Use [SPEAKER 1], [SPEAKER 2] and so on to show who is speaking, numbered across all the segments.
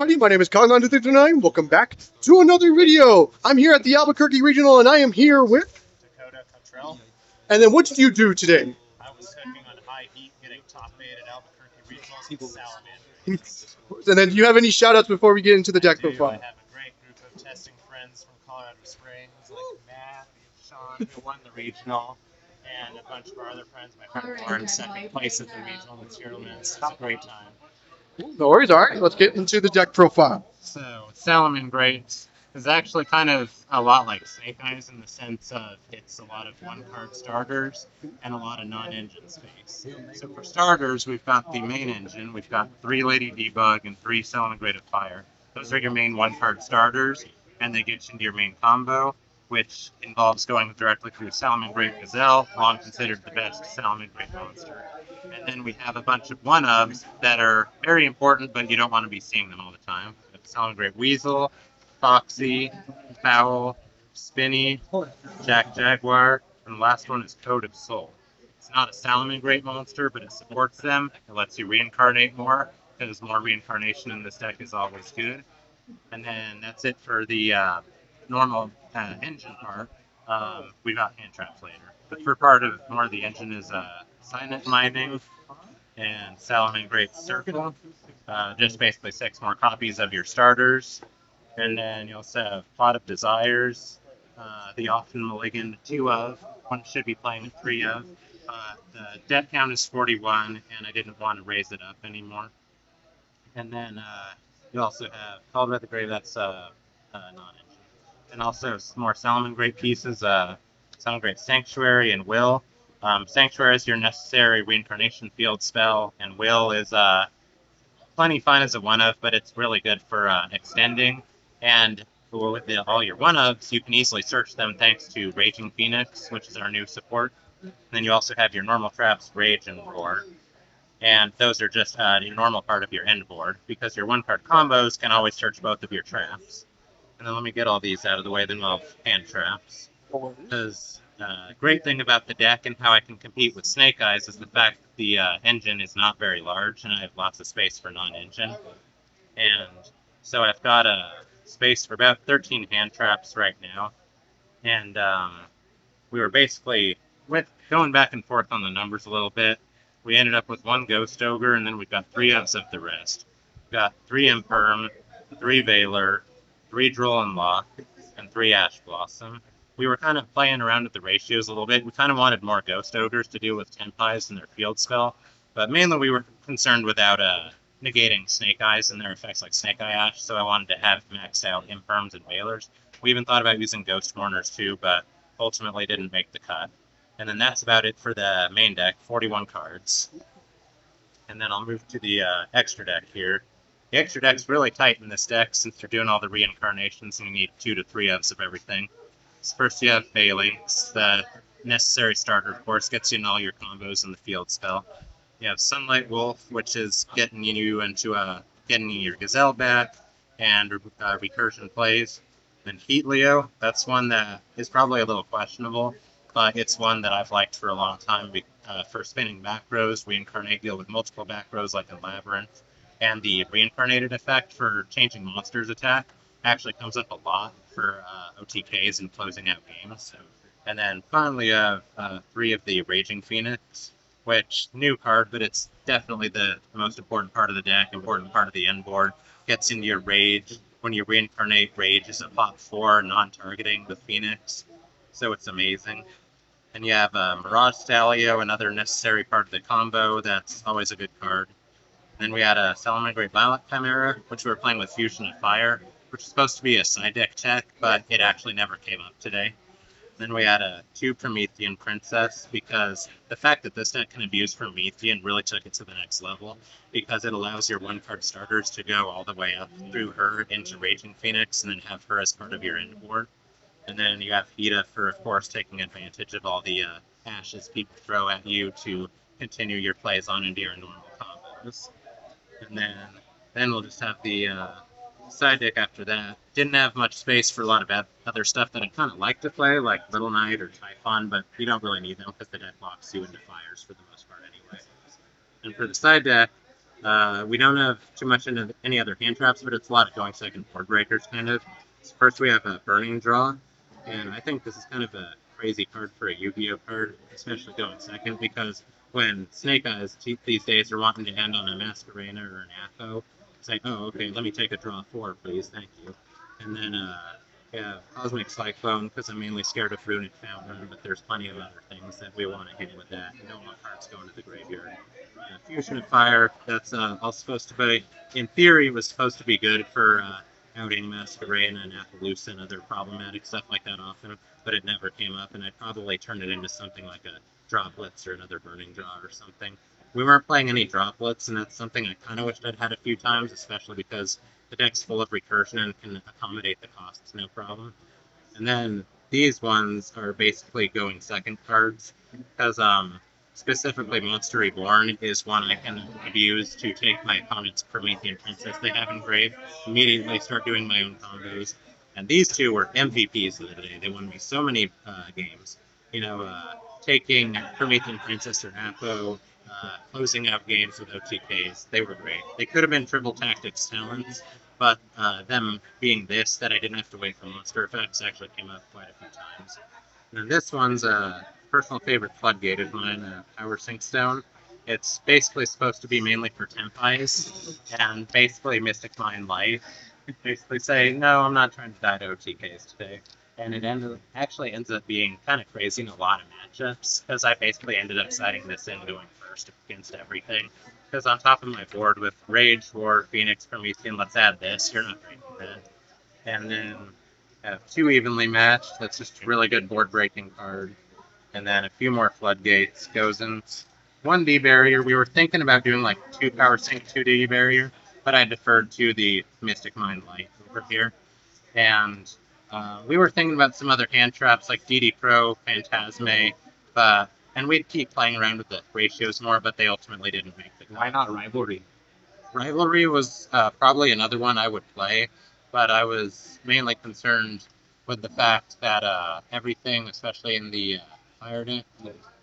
[SPEAKER 1] everybody, my name is Cognon239. Welcome back to another video. I'm here at the Albuquerque Regional, and I am here with
[SPEAKER 2] Dakota Cottrell.
[SPEAKER 1] And then what did you do today?
[SPEAKER 2] I was cooking on high heat, getting top 8 at Albuquerque Regionals with Salamangreat.
[SPEAKER 1] And then do you have any shout-outs before we get into the deck
[SPEAKER 2] I
[SPEAKER 1] profile?
[SPEAKER 2] have a great group of testing friends from Colorado Springs, like Matt and Sean, who won the regional, and a bunch of our other friends. My friend Lauren, second place at the regional experiments. It's a great time.
[SPEAKER 1] No worries. All right, let's get into the deck profile.
[SPEAKER 2] So, Salamangreat is actually kind of a lot like Snake Eyes in the sense of it's a lot of one-card starters and a lot of non-engine space. So for starters, we've got the main engine. We've got 3 Lady Debug and 3 Salamangreat of Fire. Those are your main one-card starters, and they get you into your main combo, which involves going directly through Salamangreat Gazelle, long considered the best Salamangreat monster. And then we have a bunch of one-ofs that are very important, but you don't want to be seeing them all the time. Salamangreat Weasel, Foxy, Fowl, Spinny, Jack Jaguar, and the last one is Code of Soul. It's not a Salamangreat monster, but it supports them. It lets you reincarnate more, because more reincarnation in this deck is always good. And then that's it for the normal engine part. We've got hand traps later. But for part of more of the engine is Silent Mining and Salamangreat Circle. Just basically 6 more copies of your starters. And then you also have Plot of Desires, the often malignant 2 of. One should be playing at 3 of. The death count is 41, and I didn't want to raise it up anymore. And then you also have Called by the Grave, that's non-engine. And also some more Salamangreat pieces, Salamangreat Sanctuary and Will. Sanctuary is your necessary reincarnation field spell, and Will is plenty fine as a one-of, but it's really good for extending. And with all your one-ofs, you can easily search them thanks to Raging Phoenix, which is our new support. And then you also have your normal traps, Rage and Roar. And those are just the normal part of your end board, because your one-card combos can always search both of your traps. And then let me get all these out of the way, then we'll have hand traps. Because great thing about the deck and how I can compete with Snake Eyes is the fact that the engine is not very large, and I have lots of space for non-engine. And so I've got a space for about 13 hand traps right now. And we were basically going back and forth on the numbers a little bit. We ended up with 1 Ghost Ogre, and then we've got 3 ofs of the rest. We've got 3 Imperm, 3 Veiler, 3 Droll and Lock, and 3 Ash Blossom. We were kind of playing around with the ratios a little bit. We kind of wanted more Ghost Ogres to deal with Tenpais and their field spell, but mainly we were concerned without negating Snake Eyes and their effects like Snake Eye Ash, so I wanted to have maxed out Imperms and Veilers. We even thought about using Ghost Mourners too, but ultimately didn't make the cut. And then that's about it for the main deck, 41 cards. And then I'll move to the extra deck here. The extra deck's really tight in this deck since you're doing all the reincarnations and you need 2 to 3 ofs of everything. So first you have Phalanx, the necessary starter, of course, gets you in all your combos in the field spell. You have Sunlight Wolf, which is getting you into getting your Gazelle back and recursion plays. Then Heat Leo, that's one that is probably a little questionable, but it's one that I've liked for a long time for spinning back rows, reincarnate, deal with multiple back rows like in Labyrinth, and the reincarnated effect for changing monsters attack actually comes up a lot for OTKs and closing out games. And then finally you have 3 of the Raging Phoenix, which, new card, but it's definitely the most important part of the deck, important part of the end board. Gets into your Rage. When you reincarnate, Rage is a pop 4, non-targeting the Phoenix, so it's amazing. And you have Mirage Stalio, another necessary part of the combo, that's always a good card. And then we had a Salamangreat Violet Chimera, which we were playing with Fusion of Fire, which is supposed to be a side deck tech, but it actually never came up today. Then we had a 2 Promethean Princess, because the fact that this deck can abuse Promethean really took it to the next level, because it allows your 1-card starters to go all the way up through her into Raging Phoenix, and then have her as part of your end board. And then you have Hida for, of course, taking advantage of all the ashes people throw at you to continue your plays on into your normal combos. And then we'll just have the side deck after that. Didn't have much space for a lot of other stuff that I kind of like to play, like Little Knight or Typhon, but you don't really need them because the deck locks you into fires for the most part anyway. And for the side deck, We don't have too much into any other hand traps, but it's a lot of going second board breakers, kind of. So first, we have a Burning Draw, and I think this is kind of a crazy card for a Yu-Gi-Oh card, especially going second, because when Snake Eyes these days are wanting to end on a Masquerena or an Atho, say, oh, okay, let me take a draw 4, please, thank you. And then, yeah, Cosmic Cyclone, because I'm mainly scared of Runic Fountain, but there's plenty of other things that we want to hit with that. We don't want cards going to the graveyard. Fusion of Fire, that's all supposed to be, in theory, was supposed to be good for outing Masquerade and Appaloosa and other problematic stuff like that often, but it never came up, and I'd probably turn it into something like a Droplets or another Burning Draw or something. We weren't playing any Droplets, and that's something I kind of wished I'd had a few times, especially because the deck's full of recursion and can accommodate the costs no problem. And then these ones are basically going second cards, because specifically Monster Reborn is one I can abuse to take my opponent's Promethean Princess they have engraved, immediately start doing my own combos. And these two were MVPs of the day. They won me so many games. You know, taking Promethean Princess or Apo, closing out games with OTKs, they were great. They could have been Triple Tactics talents, but them being this, that I didn't have to wait for monster effects, actually came up quite a few times. And this one's a personal favorite Floodgate of mine, Power Sink Stone. It's basically supposed to be mainly for Tempeyes, and basically Mystic Mind Light. Basically say, no, I'm not trying to die to OTKs today. And it actually ends up being kind of crazy in a lot of matchups, because I basically ended up siding this in going first against everything. Because on top of my board with Rage, War, Phoenix, Promethean, let's add this, you're not breaking that. And then have two evenly matched, that's just a really good board breaking card. And then a few more Floodgates, goes in 1D barrier. We were thinking about doing like 2 Power Sink, 2D barrier, but I deferred to the Mystic Mind Light over here. And we were thinking about some other hand traps like DD Pro, Phantasme, and we'd keep playing around with the ratios more, but they ultimately didn't make the cut.
[SPEAKER 3] Why not Rivalry?
[SPEAKER 2] Rivalry was probably another one I would play, but I was mainly concerned with the fact that everything, especially in the fire deck,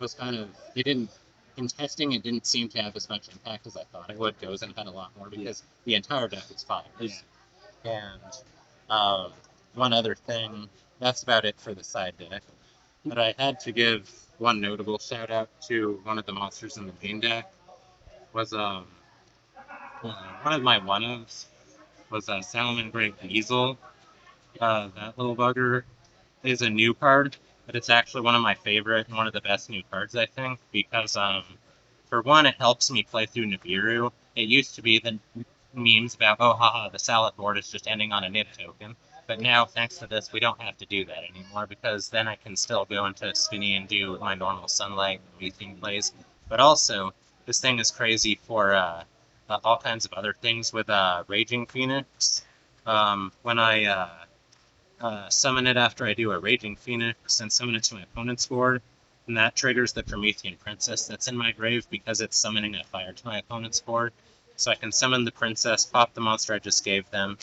[SPEAKER 2] was kind of, it didn't, in testing, it didn't seem to have as much impact as I thought it would. Gozen had a lot more because the entire deck was fire.
[SPEAKER 3] Yeah.
[SPEAKER 2] And one other thing, that's about it for the side deck. But I had to give one notable shout out to one of the monsters in the main deck. Was one of my one-ofs was Salamangreat Weasel. That little bugger is a new card, but it's actually one of my favorite and one of the best new cards, I think, because for one, it helps me play through Nibiru. It used to be the memes about, oh, haha, the salad board is just ending on a nib token. But now, thanks to this, we don't have to do that anymore, because then I can still go into Spinny and do my normal Sunlight and Weething plays. But also, this thing is crazy for all kinds of other things with Raging Phoenix. When I summon it after I do a Raging Phoenix and summon it to my opponent's board, and that triggers the Promethean Princess that's in my grave because it's summoning a fire to my opponent's board. So I can summon the princess, pop the monster I just gave them,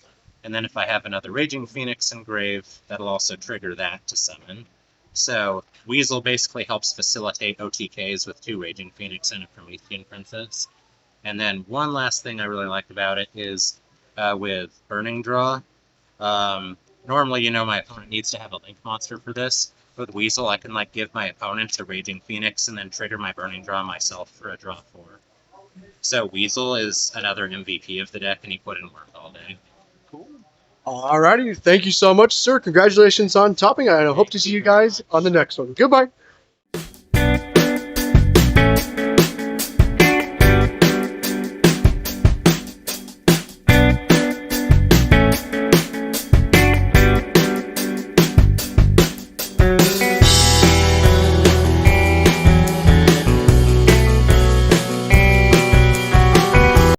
[SPEAKER 2] and then if I have another Raging Phoenix in grave, that'll also trigger that to summon. So Weasel basically helps facilitate OTKs with 2 Raging Phoenix and a Promethean Princess. And then one last thing I really like about it is with Burning Draw. Normally, you know, my opponent needs to have a Link monster for this. With Weasel, I can like give my opponent a Raging Phoenix and then trigger my Burning Draw myself for a draw 4. So Weasel is another MVP of the deck, and he put in work all day.
[SPEAKER 1] Alrighty, thank you so much, sir. Congratulations on topping. I hope to see you guys on the next one. Goodbye.